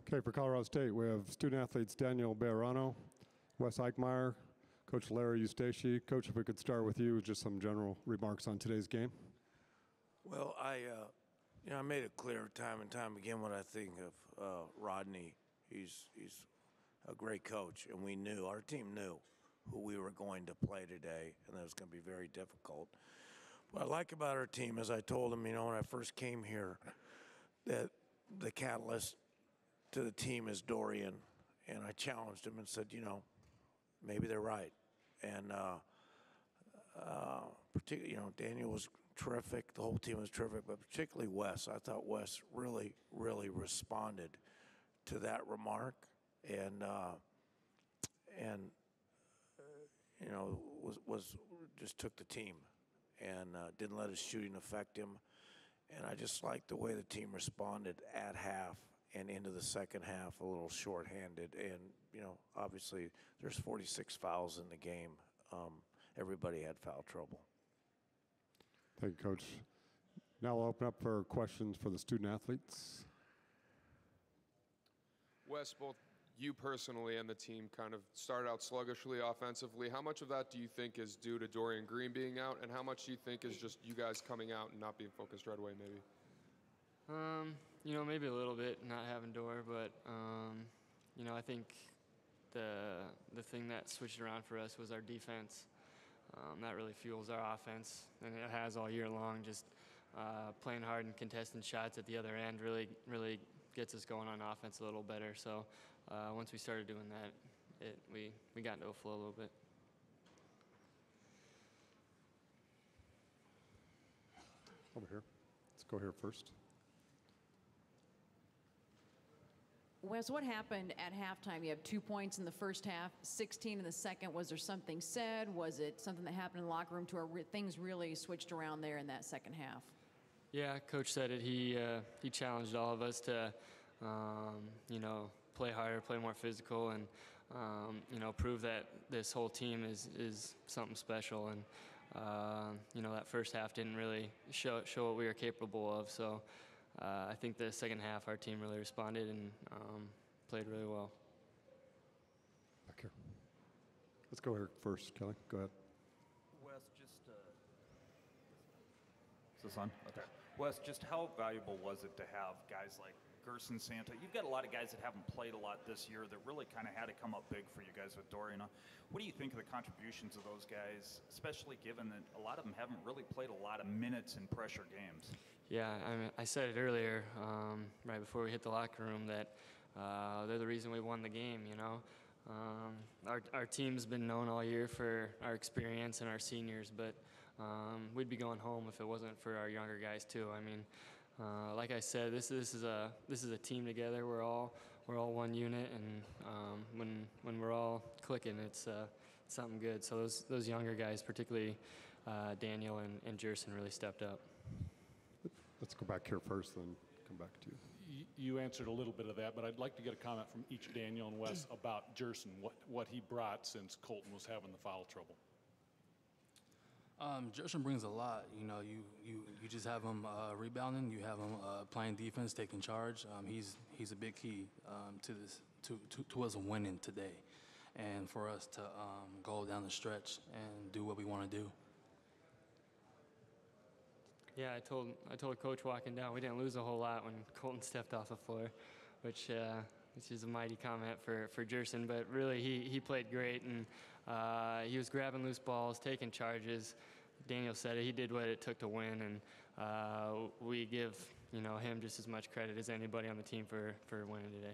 Okay, for Colorado State, we have student athletes Daniel Bejarano, Wes Eichmeyer, Coach Larry Eustace. Coach, if we could start with you, just some general remarks on today's game. Well, I made it clear time and time again what I think of Rodney. He's a great coach, and our team knew who we were going to play today, and that was going to be very difficult. What I like about our team is I told him, when I first came here, that the catalyst to the team is Dorian, and I challenged him and said, maybe they're right. And particularly, Daniel was terrific. The whole team was terrific, but particularly Wes. I thought Wes really, really responded to that remark, and was just took the team and didn't let his shooting affect him. And I just liked the way the team responded at half and into the second half, a little shorthanded. And, obviously there's 46 fouls in the game. Everybody had foul trouble. Thank you, Coach. Now we'll open up for questions for the student athletes. Wes, both you personally and the team kind of started out sluggishly offensively. How much of that do you think is due to Dorian Green being out, and how much do you think is just you guys coming out and not being focused right away, maybe? Maybe a little bit not having Dor, but I think the thing that switched around for us was our defense. That really fuels our offense, and it has all year long. Just playing hard and contesting shots at the other end really gets us going on offense a little better. So once we started doing that, we got into a flow a little bit. Over here. Let's go here first. Wes, what happened at halftime? You have 2 points in the first half, 16 in the second. Was there something said? Was it something that happened in the locker room to where things really switched around there in that second half? Yeah, Coach said it. He challenged all of us to, play harder, play more physical, and prove that this whole team is something special. And that first half didn't really show what we were capable of. So I think the second half our team really responded and played really well. Back here. Let's go here first, Kelly. Go ahead. Wes, is this on? Okay. Wes, just how valuable was it to have guys like Gerson, Santa? You've got a lot of guys that haven't played a lot this year that really kind of had to come up big for you guys with Dorian. What do you think of the contributions of those guys, especially given that a lot of them haven't really played a lot of minutes in pressure games? Yeah, I said it earlier, right before we hit the locker room, that they're the reason we won the game, Our team's been known all year for our experience and our seniors, but we'd be going home if it wasn't for our younger guys too. Like I said, this is a team together. We're all one unit, and when we're all clicking, it's something good. So those younger guys, particularly Daniel and Jerson, really stepped up. Let's go back here first, then come back to you. You answered a little bit of that, but I'd like to get a comment from each Daniel and Wes about Jerson, what he brought since Colton was having the foul trouble. Jerson brings a lot. You just have him rebounding. You have him playing defense, taking charge. He's a big key to us winning today, and for us to go down the stretch and do what we want to do. Yeah, I told Coach walking down we didn't lose a whole lot when Colton stepped off the floor, which is a mighty comment for Jerson. But really, he played great, and he was grabbing loose balls, taking charges. Daniel said it. He did what it took to win, and we give him just as much credit as anybody on the team for winning today.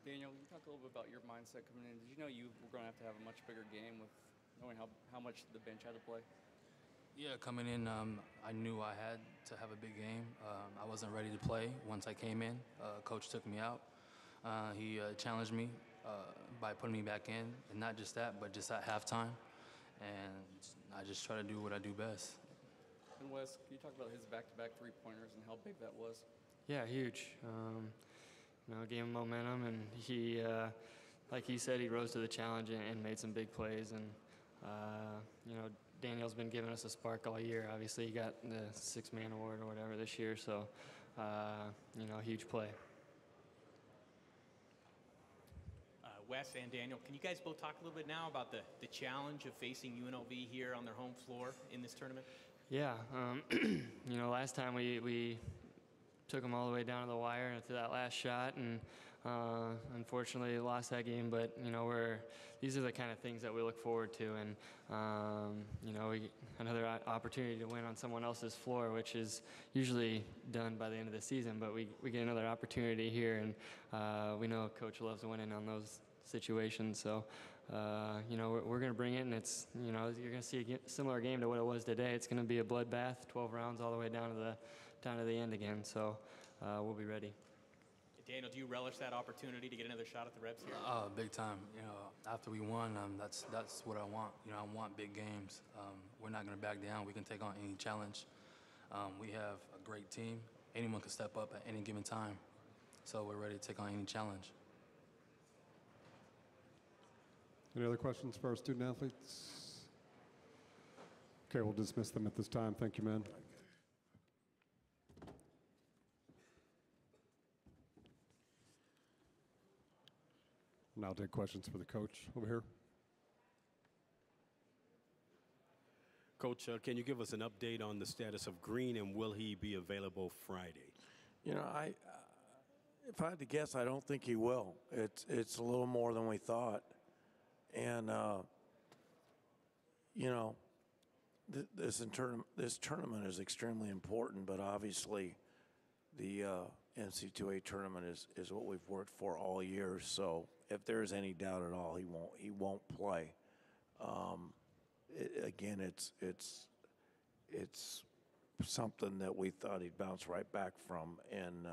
Daniel, can you talk a little bit about your mindset coming in? Did you know you were going to have a much bigger game with knowing how much the bench had to play? Yeah, coming in, I knew I had to have a big game. I wasn't ready to play once I came in. Coach took me out. He challenged me by putting me back in, and not just that, but just at halftime. And I just try to do what I do best. And Wes, can you talk about his back-to-back three-pointers and how big that was? Yeah, huge. Gave him momentum, and he, like he said, he rose to the challenge and made some big plays. And Daniel's been giving us a spark all year. Obviously, he got the six-man award or whatever this year, so huge play. Wes and Daniel, can you guys both talk a little bit now about the challenge of facing UNLV here on their home floor in this tournament? Yeah, last time we took them all the way down to the wire to that last shot, and unfortunately lost that game. But these are the kind of things that we look forward to, and we get another opportunity to win on someone else's floor, which is usually done by the end of the season. But we get another opportunity here, and we know Coach loves winning on those situations. So. We're going to bring it, and it's, you're going to see a similar game to what it was today. It's going to be a bloodbath, 12 rounds all the way down to the end again. So we'll be ready. Daniel, do you relish that opportunity to get another shot at the Rebs here? Big time. After we won, that's what I want. I want big games. We're not going to back down. We can take on any challenge. We have a great team. Anyone can step up at any given time. So we're ready to take on any challenge. Any other questions for our student athletes? Okay, we'll dismiss them at this time. Thank you, men. Now take questions for the coach over here. Coach, can you give us an update on the status of Green, and will he be available Friday? If I had to guess, I don't think he will. It's a little more than we thought. And, this tournament is extremely important, but obviously the NC2A tournament is what we've worked for all year. So if there's any doubt at all, he won't play. Again, it's something that we thought he'd bounce right back from, and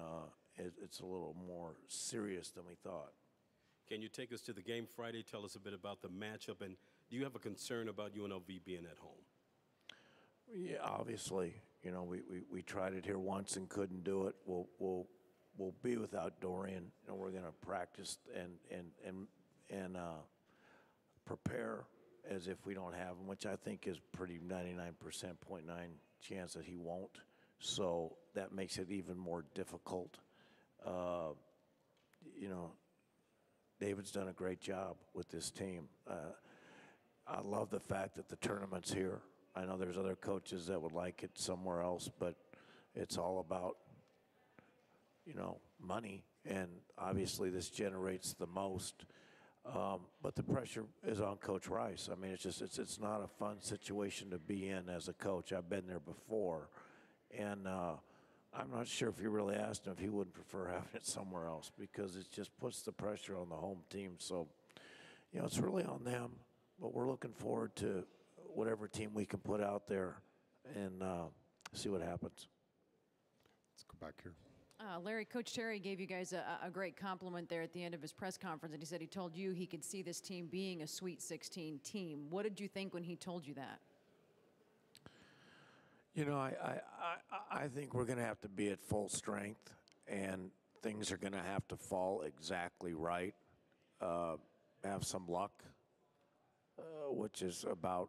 it's a little more serious than we thought. Can you take us to the game Friday? Tell us a bit about the matchup, and do you have a concern about UNLV being at home? Yeah, obviously. We tried it here once and couldn't do it. We'll be without Dorian, and we're going to practice and prepare as if we don't have him, which I think is pretty 99.9% chance that he won't. So that makes it even more difficult. David's done a great job with this team. I love the fact that the tournament's here. I know there's other coaches that would like it somewhere else, but it's all about, money, and obviously this generates the most. But the pressure is on Coach Rice. I mean, it's not a fun situation to be in as a coach. I've been there before, and I'm not sure if you really asked him if he wouldn't prefer having it somewhere else, because it just puts the pressure on the home team. So, it's really on them, but we're looking forward to whatever team we can put out there and see what happens. Let's go back here. Larry, Coach Terry gave you guys a great compliment there at the end of his press conference, and he said he told you he could see this team being a Sweet 16 team. What did you think when he told you that? I think we're going to have to be at full strength, and things are going to have to fall exactly right. Have some luck, which is about,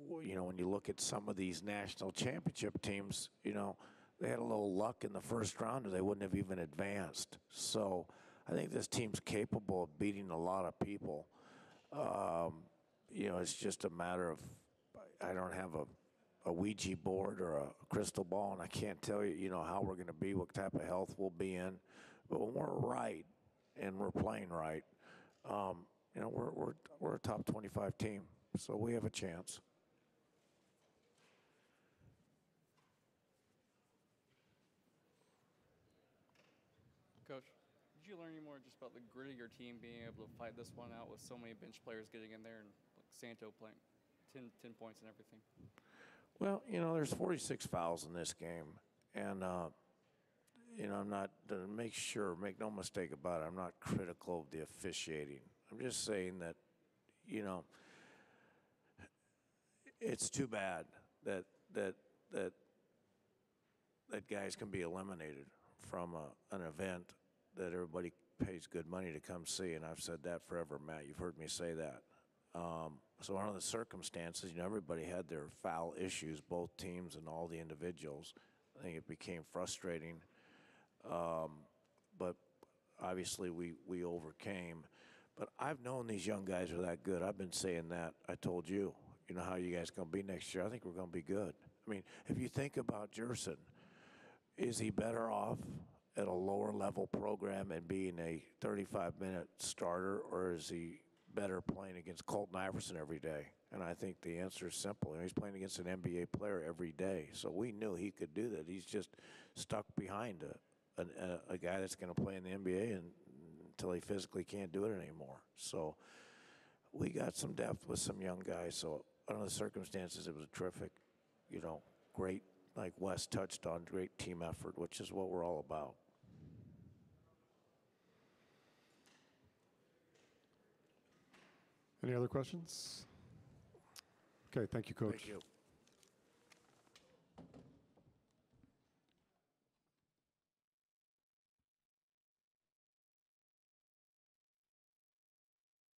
when you look at some of these national championship teams, they had a little luck in the first round or they wouldn't have even advanced. So I think this team's capable of beating a lot of people. It's just a matter of, I don't have a Ouija board or a crystal ball, and I can't tell you, how we're going to be, what type of health we'll be in. But when we're right and we're playing right, we're a top 25 team, so we have a chance. Coach, did you learn any more just about the grit of your team being able to fight this one out with so many bench players getting in there and Santo playing 10 points and everything? Well, there's 46 fouls in this game, and I'm not, to make no mistake about it, I'm not critical of the officiating. I'm just saying that, it's too bad that guys can be eliminated from an event that everybody pays good money to come see, and I've said that forever, Matt. You've heard me say that. So under the circumstances, everybody had their foul issues, both teams and all the individuals. I think it became frustrating, but obviously we overcame. But I've known these young guys are that good. I've been saying that. I told you, you know, how you guys going to be next year. I think we're going to be good. I mean, if you think about Jerson, is he better off at a lower level program and being a 35-minute starter, or is he better playing against Colton Iverson every day? And I think the answer is simple. You know, he's playing against an NBA player every day. So we knew he could do that. He's just stuck behind a guy that's going to play in the NBA until he physically can't do it anymore. So we got some depth with some young guys. So under the circumstances, it was a terrific, you know, great, like Wes touched on, great team effort, which is what we're all about. Any other questions? Okay, thank you, Coach. Thank you.